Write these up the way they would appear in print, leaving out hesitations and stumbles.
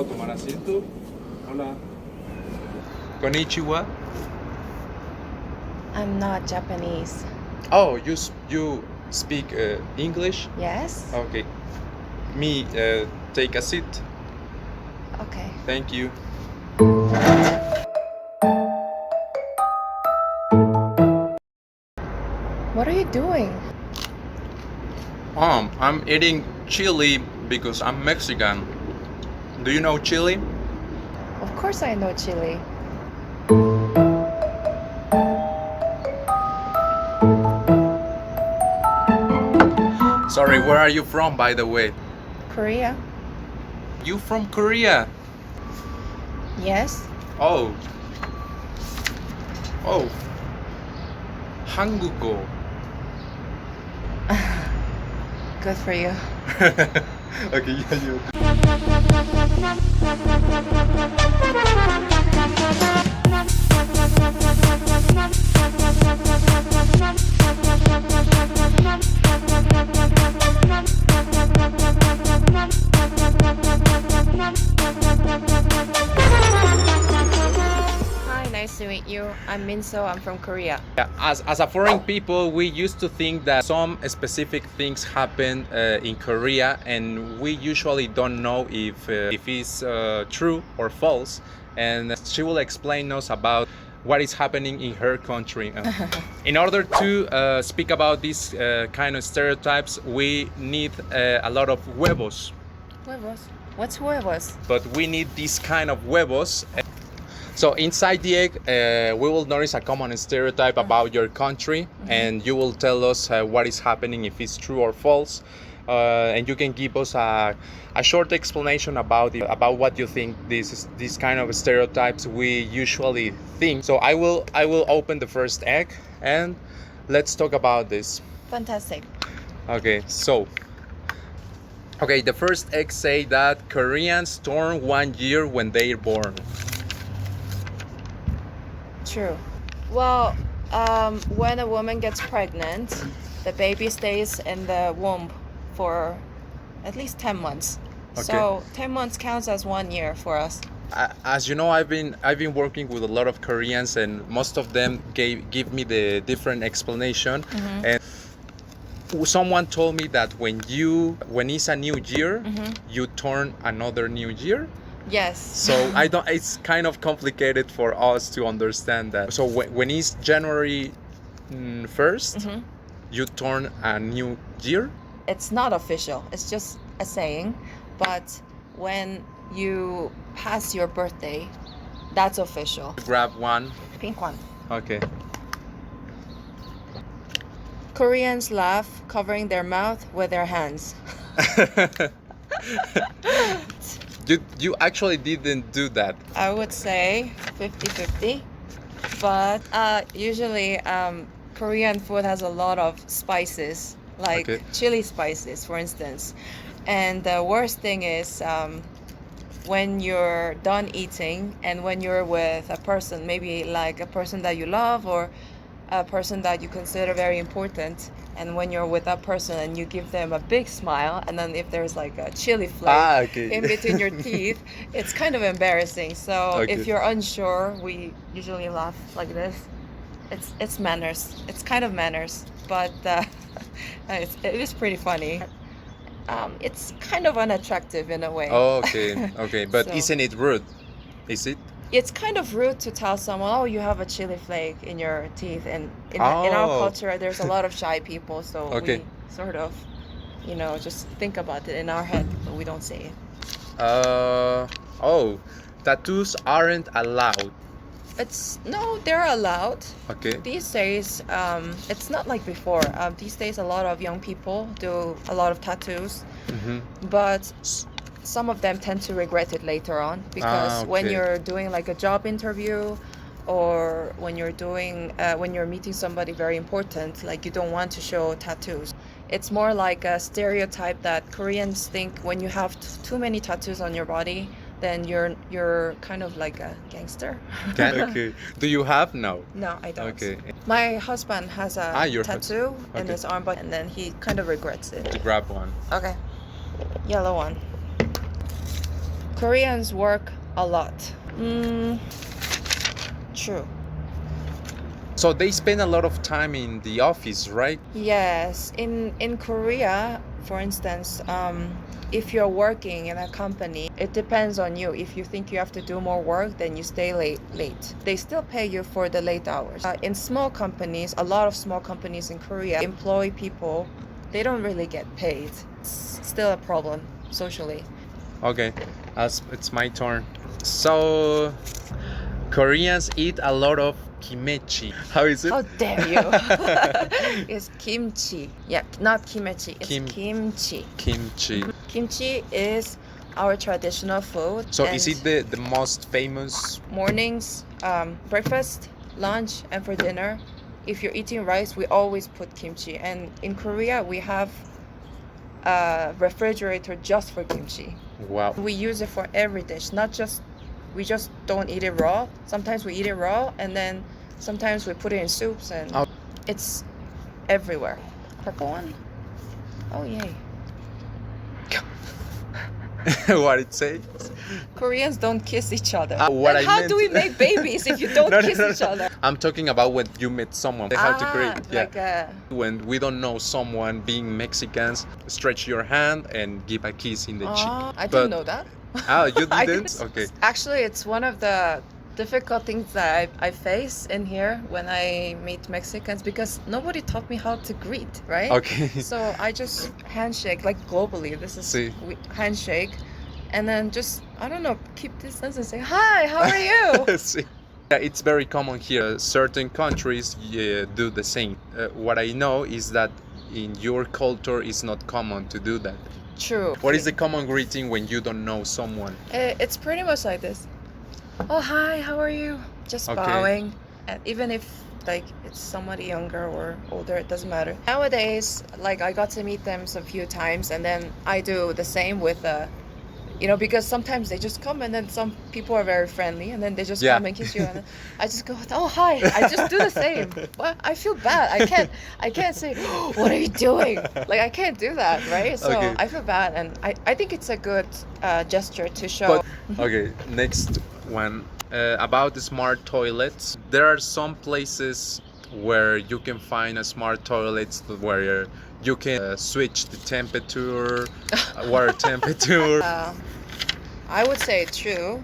¿Puedo tomar asiento? Hola. Konnichiwa. I'm not Japanese. Oh, you speak English? Yes? Okay. Me, take a seat. Okay. Thank you. What are you doing? I'm eating chili because I'm Mexican. Do you know chili? Of course I know Chile. Sorry, where are you from, by the way? Korea? You from Korea? Yes? Oh. Oh. 한국어. Good for you. Okay, yeah, you. Hi, nice to meet you. I'm Minso. I'm from Korea. Yeah, as a foreign people, we used to think that some specific things happen in Korea, and we usually don't know if it's true or false. And she will explain us about what is happening in her country. In order to speak about these kind of stereotypes, we need a lot of huevos. Huevos? What's huevos? But we need this kind of huevos. So inside the egg, we will notice a common stereotype about your country, and you will tell us what is happening, if it's true or false, and you can give us a short explanation about what you think these kind of stereotypes we usually think. So I will open the first egg, and let's talk about this. Fantastic. Okay, so. Okay, the first egg say that Koreans turn 1 year when they're born. True. Well, when a woman gets pregnant, the baby stays in the womb for at least 10 months. Okay. So 10 months counts as 1 year for us. As you know, I've been working with a lot of Koreans, and most of them give me the different explanation. And someone told me that when it's a new year, you turn another new year. Yes. So it's kind of complicated for us to understand that. So when it's January 1st, you turn a new year. It's not official. It's just a saying. But when you pass your birthday, that's official. Grab one. Pink one. Okay. Koreans laugh covering their mouth with their hands. You actually didn't do that. I would say 50-50. But usually Korean food has a lot of spices, like chili spices, for instance. And the worst thing is when you're done eating and when you're with a person, maybe like a person that you love or a person that you consider very important, and when you're with that person and you give them a big smile, and then if there's like a chili flake in between your teeth, it's kind of embarrassing. So if you're unsure, we usually laugh like this. It's manners. It's kind of manners, but it is pretty funny. It's kind of unattractive in a way. Okay. But So- isn't it rude? Is it? It's kind of rude to tell someone, oh, you have a chili flake in your teeth. And in our culture, there's a lot of shy people. So we sort of, just think about it in our head, but we don't say it. Tattoos aren't allowed. They're allowed. Okay. These days, it's not like before. These days, a lot of young people do a lot of tattoos. But some of them tend to regret it later on, because when you're doing like a job interview, or when you're meeting somebody very important, like you don't want to show tattoos. It's more like a stereotype that Koreans think when you have too many tattoos on your body, then you're kind of like a gangster. Okay. Do you have? No. No, I don't. Okay. My husband has a your tattoo in his arm, and then he kind of regrets it. To grab one. Okay. Yellow one. Koreans work a lot. True. So they spend a lot of time in the office, right? Yes. In Korea, for instance, if you're working in a company, it depends on you. If you think you have to do more work, then you stay late. They still pay you for the late hours. In small companies, a lot of small companies in Korea employ people. They don't really get paid. It's still a problem socially. Okay, it's my turn. So Koreans eat a lot of kimchi. How is it? How dare you? It's kimchi. Yeah, not kimchi. It's kimchi. Kimchi. Kimchi is our traditional food. So and is it the most famous? mornings, breakfast, lunch, and for dinner? If you're eating rice, we always put kimchi. And in Korea, we have a refrigerator just for kimchi. Wow. We use it for every dish, we just don't eat it raw. Sometimes we eat it raw, and then sometimes we put it in soups, and it's everywhere. Purple one. Oh yay. What it say? Koreans don't kiss each other. What And I how meant- do we make babies if you don't kiss each other? I'm talking about when you met someone. How to greet. Yeah. Like When we don't know someone, being Mexicans, stretch your hand and give a kiss in the cheek. I But- didn't know that. Ah, you I didn't? didn't. Okay. Actually, it's one of the difficult things that I face in here when I meet Mexicans, because nobody taught me how to greet, right? Okay. So I just handshake, like globally, this is See. handshake, and then just, I don't know, keep distance and say, hi, how are you? See. Yeah, it's very common here. Certain countries do the same. What I know is that in your culture, it's not common to do that. True. What is the common greeting when you don't know someone? It's pretty much like this. Oh, hi, how are you? Just Okay. bowing. And even if like it's somebody younger or older, it doesn't matter. Nowadays, like I got to meet them a few times, and then I do the same with because sometimes they just come, and then some people are very friendly, and then they just Yeah. come and kiss you, and then I just go, oh hi. I just do the same. Well, I feel bad. I can't say, what are you doing? Like I can't do that, right? So Okay. I feel bad, and I think it's a good gesture to show. Okay, next one. About the smart toilets. There are some places where you can find a smart toilets where you can switch the temperature, water temperature. I would say true,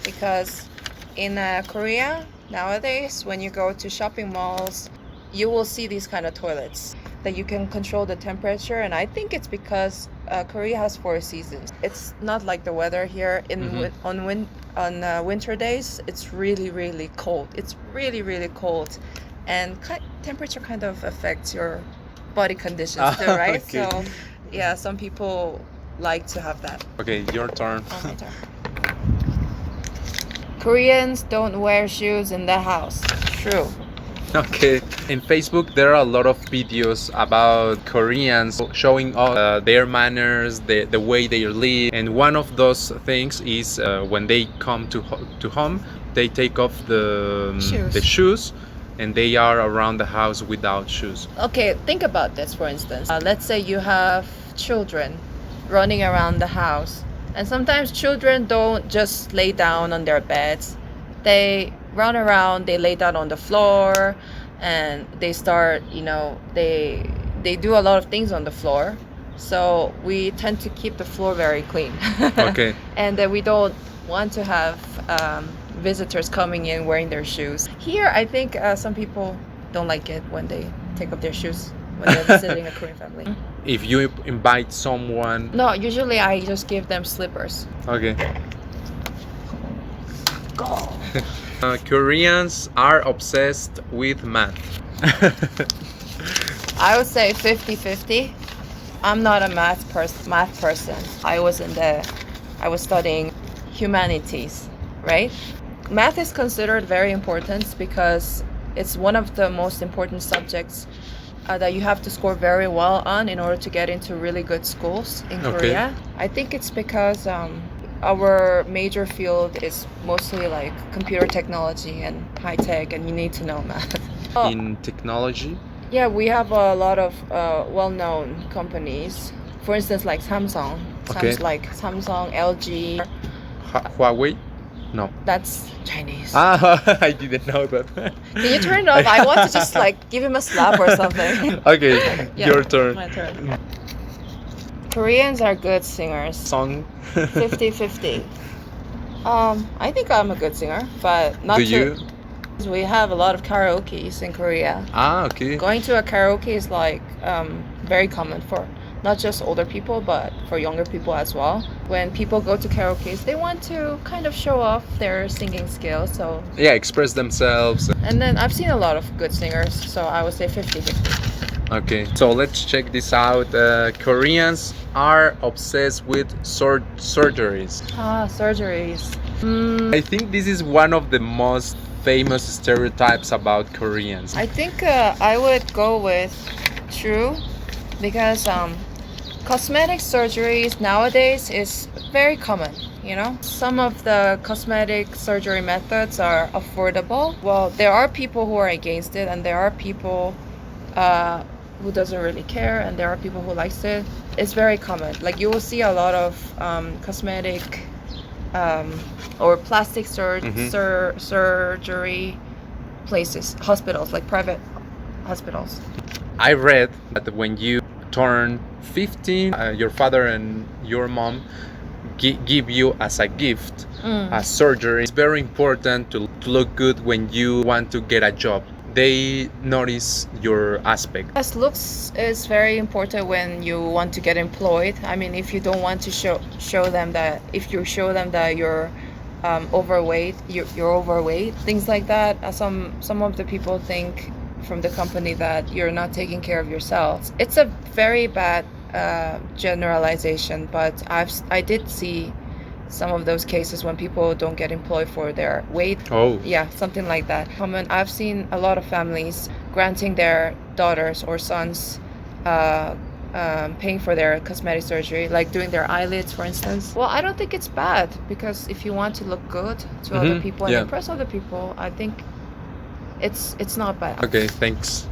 because in Korea nowadays, when you go to shopping malls, you will see these kind of toilets that you can control the temperature, and I think it's because Korea has 4 seasons. It's not like the weather here. On winter days, it's really, really cold. It's really, really cold, and temperature kind of affects your body conditions too, right? Okay. So, yeah, some people like to have that. Okay, your turn. Oh, my turn. Koreans don't wear shoes in the house. True. Okay, in Facebook there are a lot of videos about Koreans showing off their manners, the way they live, and one of those things is when they come to home, they take off the shoes, and they are around the house without shoes. Okay, think about this, for instance. Let's say you have children running around the house, and sometimes children don't just lay down on their beds. They run around, they lay down on the floor, and they start, they do a lot of things on the floor. So we tend to keep the floor very clean. Okay. And we don't want to have visitors coming in wearing their shoes. Here, I think some people don't like it when they take off their shoes when they're visiting a Korean family. If you invite someone. No, usually I just give them slippers. Okay. Go! Koreans are obsessed with math. I would say 50-50. I'm not a math person. I was studying humanities, right? Math is considered very important because it's one of the most important subjects that you have to score very well on in order to get into really good schools in Korea. I think it's because our major field is mostly like computer technology and high tech, and you need to know math. In technology? Yeah, we have a lot of well-known companies. For instance, like Samsung, Okay. like Samsung, LG, Huawei? No. That's Chinese. Ah, I didn't know that. Can you turn it off? I want to just like give him a slap or something. Okay, Yeah, your turn. My turn. Koreans are good singers. Song. 50-50. I think I'm a good singer, but not Do you? We have a lot of karaoke's in Korea. Ah, okay. Going to a karaoke is like very common for not just older people, but for younger people as well. When people go to karaoke's, they want to kind of show off their singing skills. So Yeah, express themselves. and then I've seen a lot of good singers, so I would say 50-50. Okay, so let's check this out. Koreans are obsessed with surgeries. Surgeries. I think this is one of the most famous stereotypes about Koreans. I think I would go with true, because cosmetic surgeries nowadays is very common. You know, some of the cosmetic surgery methods are affordable. Well, there are people who are against it, and there are people who doesn't really care, and there are people who likes it. It's very common. Like you will see a lot of cosmetic or plastic surgery places, hospitals, like private hospitals. I read that when you turn 15, your father and your mom give you as a gift a surgery. It's very important to look good when you want to get a job. They notice your aspect. Yes, looks is very important when you want to get employed. I mean, if you don't want to show them that, if you show them that you're overweight, you're overweight, things like that. Some of the people think from the company that you're not taking care of yourselves. It's a very bad generalization, but I did see some of those cases when people don't get employed for their weight. Oh. Yeah, something like that. I've seen a lot of families granting their daughters or sons paying for their cosmetic surgery, like doing their eyelids, for instance. Well, I don't think it's bad, because if you want to look good to other people and impress other people, I think it's not bad. Okay, thanks.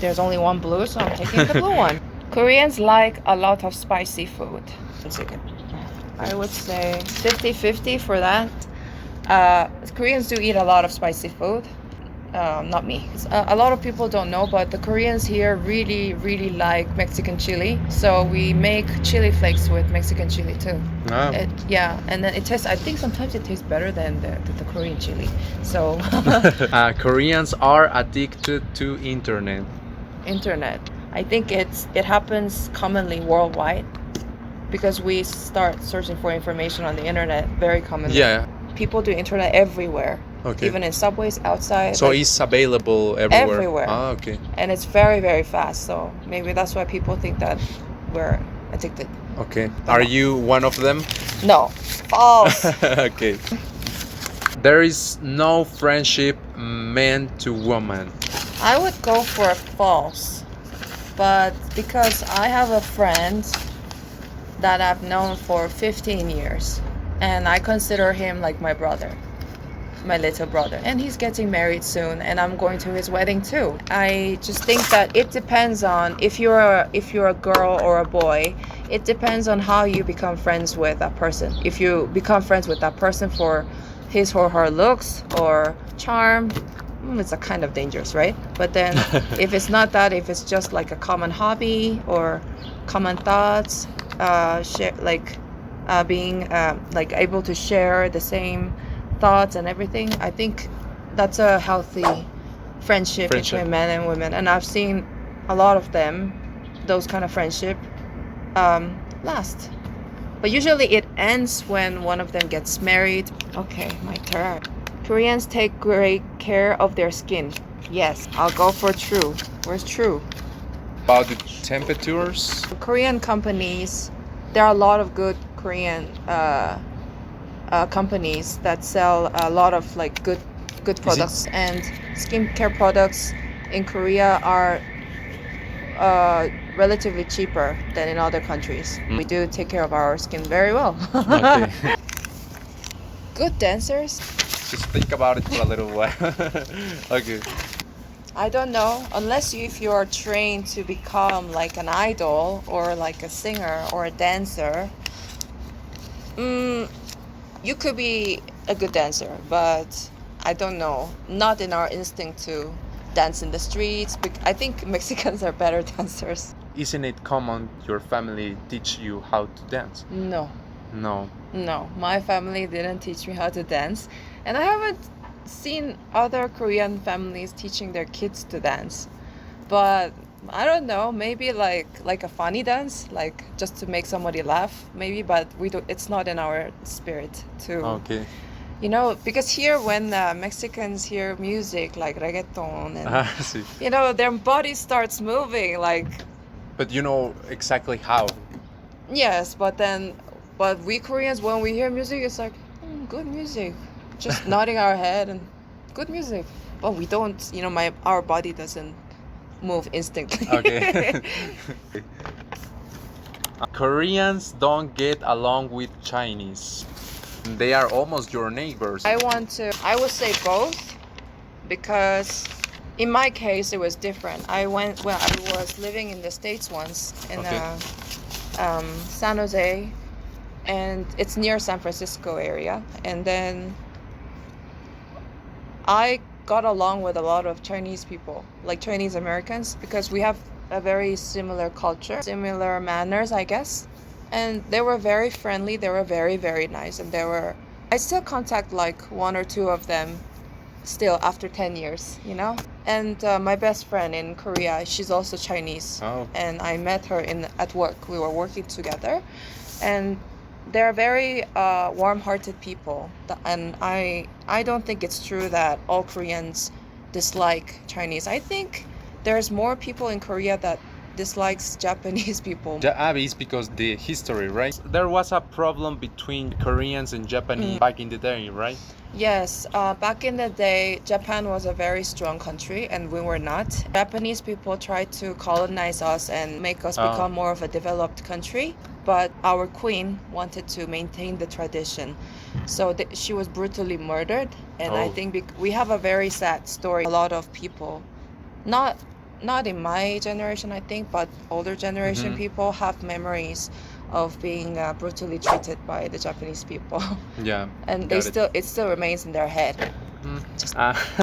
There's only one blue, so I'm taking the blue one. Koreans like a lot of spicy food. One second. I would say 50-50 for that. Koreans do eat a lot of spicy food. Not me. A lot of people don't know, but the Koreans here really, really like Mexican chili. So we make chili flakes with Mexican chili too. Ah. Yeah, and then it tastes, I think sometimes it tastes better than the Korean chili. So Koreans are addicted to internet. Internet. I think it happens commonly worldwide, because we start searching for information on the internet very commonly. Yeah. People do internet everywhere. Okay. Even in subways, outside. So like, it's available everywhere. Everywhere. Ah, okay. and it's very, very fast. So maybe that's why people think that we're addicted. Okay. Are you one of them? No, false. Okay. There is no friendship man to woman. I would go for false, but because I have a friend that I've known for 15 years, and I consider him like my brother, my little brother, and he's getting married soon, and I'm going to his wedding too. I just think that it depends on if you're a girl or a boy. It depends on how you become friends with that person. If you become friends with that person for his or her looks or charm, it's a kind of dangerous, right? But then if it's not that, if it's just like a common hobby or common thoughts, being like able to share the same thoughts and everything, I think that's a healthy friendship between men and women. And I've seen a lot of them, those kind of friendship last. But usually it ends when one of them gets married. Okay, my turn. Koreans take great care of their skin. Yes, I'll go for true. Where's true? About the temperatures? Korean companies, there are a lot of good Korean companies that sell a lot of like good products, and skincare products in Korea are relatively cheaper than in other countries. We do take care of our skin very well. Okay. Good dancers? Just think about it for a little while. Okay. I don't know, unless if you are trained to become like an idol or like a singer or a dancer. you could be a good dancer, but I don't know, not in our instinct to dance in the streets. I think Mexicans are better dancers. Isn't it common your family teach you how to dance? No, No. my family didn't teach me how to dance, and I haven't seen other Korean families teaching their kids to dance. But I don't know, maybe like a funny dance, like just to make somebody laugh, maybe. But we do. It's not in our spirit to. Okay. You know, because here when Mexicans hear music like reggaeton and Sí. you know their body starts moving like. But you know exactly how. Yes, but we Koreans, when we hear music, it's like good music, just nodding our head and good music. But we don't, you know, our body doesn't move instantly. Okay. Koreans don't get along with Chinese. They are almost your neighbors. I would say both, because in my case it was different. I was living in the States once in San Jose, and it's near San Francisco area, and then I got along with a lot of Chinese people, like Chinese Americans, because we have a very similar culture, similar manners, I guess. And they were very friendly, they were very, very nice, and I still contact like one or two of them still after 10 years, you know? And my best friend in Korea, she's also Chinese. Oh. And I met her at work. We were working together. And they're very warm-hearted people. And I don't think it's true that all Koreans dislike Chinese. I think there's more people in Korea that dislikes Japanese people. It's because the history, right? There was a problem between Koreans and Japanese back in the day, right? Yes, back in the day, Japan was a very strong country and we were not. Japanese people tried to colonize us and make us become more of a developed country, but our queen wanted to maintain the tradition. So she was brutally murdered, and I think we have a very sad story. A lot of people, not in my generation, I think, but older generation people have memories of being brutally treated by the Japanese people. Yeah. And it still remains in their head.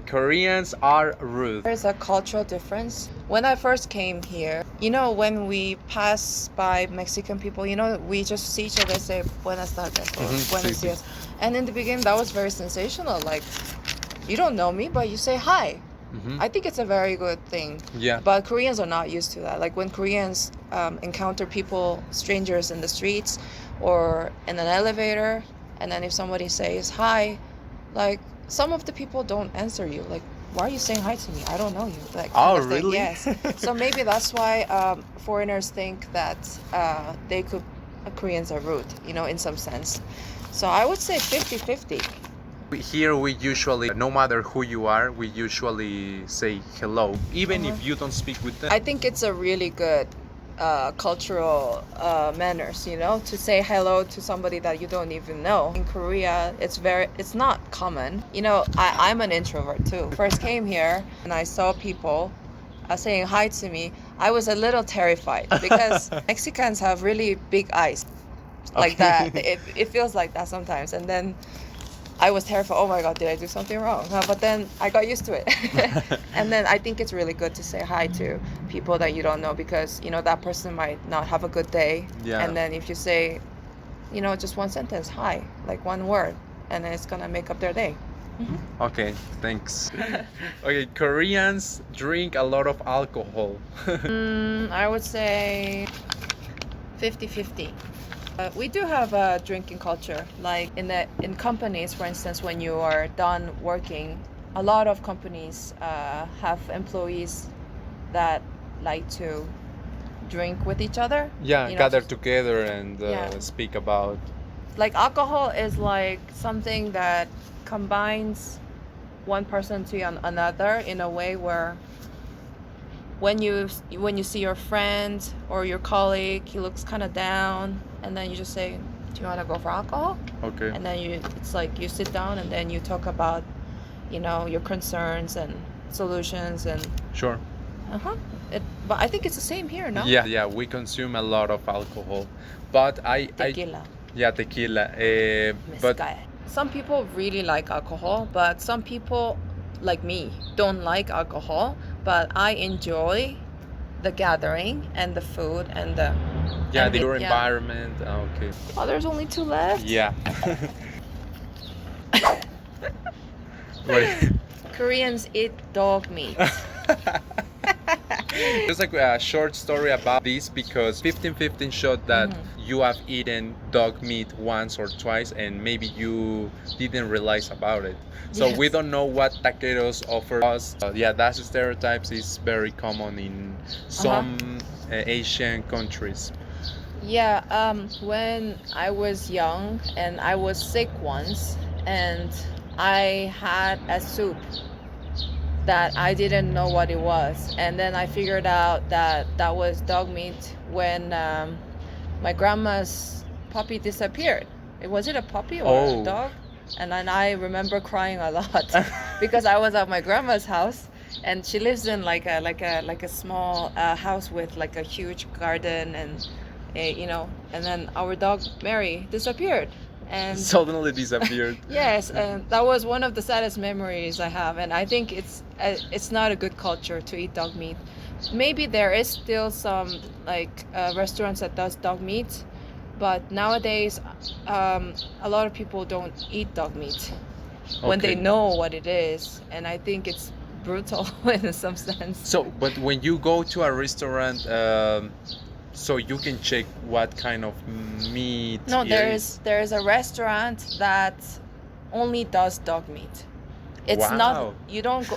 Koreans are rude. There's a cultural difference. When I first came here, you know, when we pass by Mexican people, you know, we just see each other say buenas tardes or buenos dias. And in the beginning, that was very sensational. Like, you don't know me, but you say hi. I think it's a very good thing. Yeah. But Koreans are not used to that. Like when Koreans encounter strangers in the streets or in an elevator, and then if somebody says hi, like some of the people don't answer you. Like, why are you saying hi to me? I don't know you. Like, oh, really? Yes. So maybe that's why foreigners think that Koreans are rude, you know, in some sense. So I would say 50-50. Here we usually, no matter who you are, we usually say hello, even if you don't speak with them. I think it's a really good cultural manners, you know, to say hello to somebody that you don't even know. In Korea, it's not common. You know, I'm an introvert too. First came here and I saw people saying hi to me. I was a little terrified because Mexicans have really big eyes like that. It feels like that sometimes. And then I was terrified. Oh my God, did I do something wrong? But then I got used to it. And then I think it's really good to say hi to people that you don't know, because, you know, that person might not have a good day. Yeah. And then if you say, you know, just one sentence, hi, like one word, and then it's going to make up their day. Okay, thanks. Okay, Koreans drink a lot of alcohol. I would say 50-50. We do have a drinking culture, like in companies, for instance. When you are done working, a lot of companies have employees that like to drink with each other. Yeah, you know, gather together and speak about. Like alcohol is like something that combines one person to another in a way where when you see your friend or your colleague, he looks kind of down, and then you just say, do you want to go for alcohol? Okay. And then it's like you sit down and then you talk about, you know, your concerns and solutions and. Sure. But I think it's the same here, no? Yeah, we consume a lot of alcohol, but Tequila. Yeah, tequila. But some people really like alcohol, but some people, like me, don't like alcohol. But I enjoy the gathering and the food and the Yeah, and the the- your yeah. environment. Okay. Oh, there's only two left. Yeah. Wait. Koreans eat dog meat. There's like a short story about this because 1515 showed that you have eaten dog meat once or twice and maybe you didn't realize about it. So we Yes. don't know what taqueros offer us. Yeah, that stereotypes is very common in some Asian countries. Yeah, when I was young and I was sick once, and I had a soup that I didn't know what it was, and then I figured out that that was dog meat when my grandma's puppy disappeared. Was it a puppy or a dog? And then I remember crying a lot because I was at my grandma's house, and she lives in like a small house with like a huge garden and and then our dog Mary disappeared. And Suddenly disappeared. yes, and that was one of the saddest memories I have, and I think it's not a good culture to eat dog meat. Maybe there is still some like restaurants that does dog meat, but nowadays a lot of people don't eat dog meat when they Okay. know what it is, and I think it's brutal in some sense. So, but when you go to a restaurant, so you can check what kind of meat. No, it there is a restaurant that only does dog meat. It's Wow. not, you don't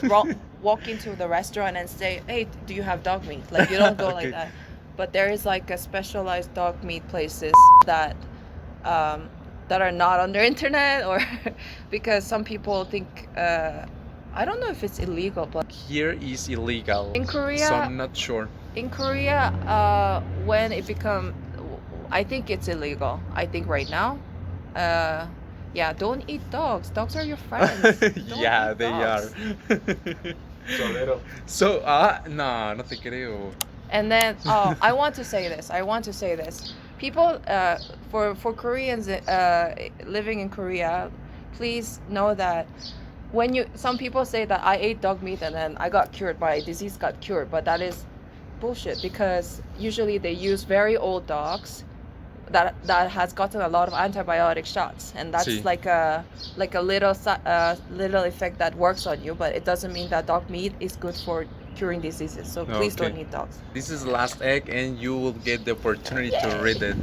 walk into the restaurant and say, "Hey, do you have dog meat?" Like you don't go Okay. like that. But there is like a specialized dog meat places that that are not on the internet, or because some people think I don't know if it's illegal, but Here is illegal. in Korea, So I'm not sure. in Korea, when it become, I think it's illegal. I think right now, yeah, don't eat dogs. Dogs are your friends. Don't Yeah, eat they dogs. are. So, no, no te creo. And then, oh, I want to say this. I want to say this. People, for Koreans living in Korea, please know that some people say that I ate dog meat and then I got cured, my disease got cured, but that is bullshit, because usually they use very old dogs that has gotten a lot of antibiotic shots, and that's See. like a little effect that works on you, but it doesn't mean that dog meat is good for curing diseases. So please Okay. don't eat dogs. This is the last egg, and you will get the opportunity to read it.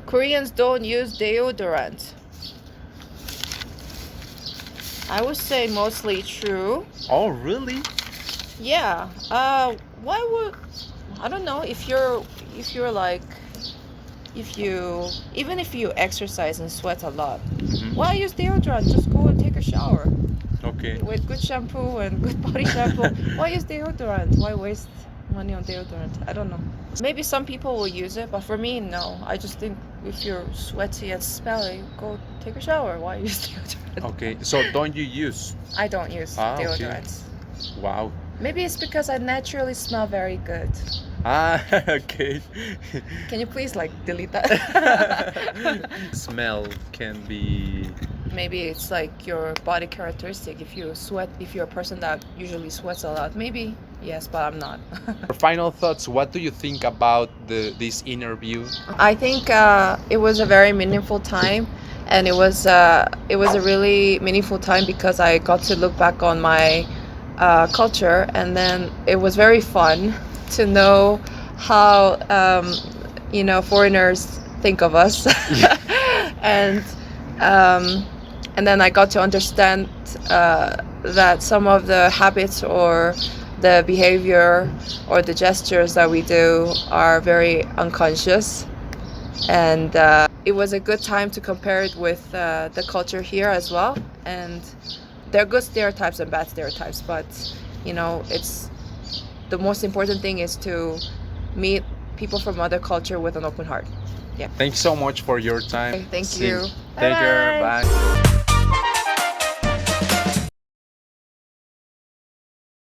Koreans don't use deodorant. I would say mostly true. Oh, really? Yeah. Why would, I don't know, if you're like, even if you exercise and sweat a lot, why use deodorant? Just go and take a shower Okay. with good shampoo and good body shampoo. Why use deodorant? Why waste money on deodorant? I don't know. Maybe some people will use it, but for me, no. I just think if you're sweaty and smelly, go take a shower. Why use deodorant? Okay. So don't you use? I don't use Okay. deodorants. Wow. Maybe it's because I naturally smell very good. Okay. Can you please like delete that? Smell can be. Maybe it's like your body characteristic. If you sweat, if you're a person that usually sweats a lot, maybe yes, but I'm not. Final thoughts. What do you think about this interview? I think it was a very meaningful time, and it was a really meaningful time because I got to look back on my culture, and then it was very fun to know how foreigners think of us, and then I got to understand that some of the habits or the behavior or the gestures that we do are very unconscious, and it was a good time to compare it with the culture here as well. And there are good stereotypes and bad stereotypes, but it's the most important thing is to meet people from other culture with an open heart. Yeah. Thank you so much for your time. Thank See you. Take care. Bye-bye. Bye.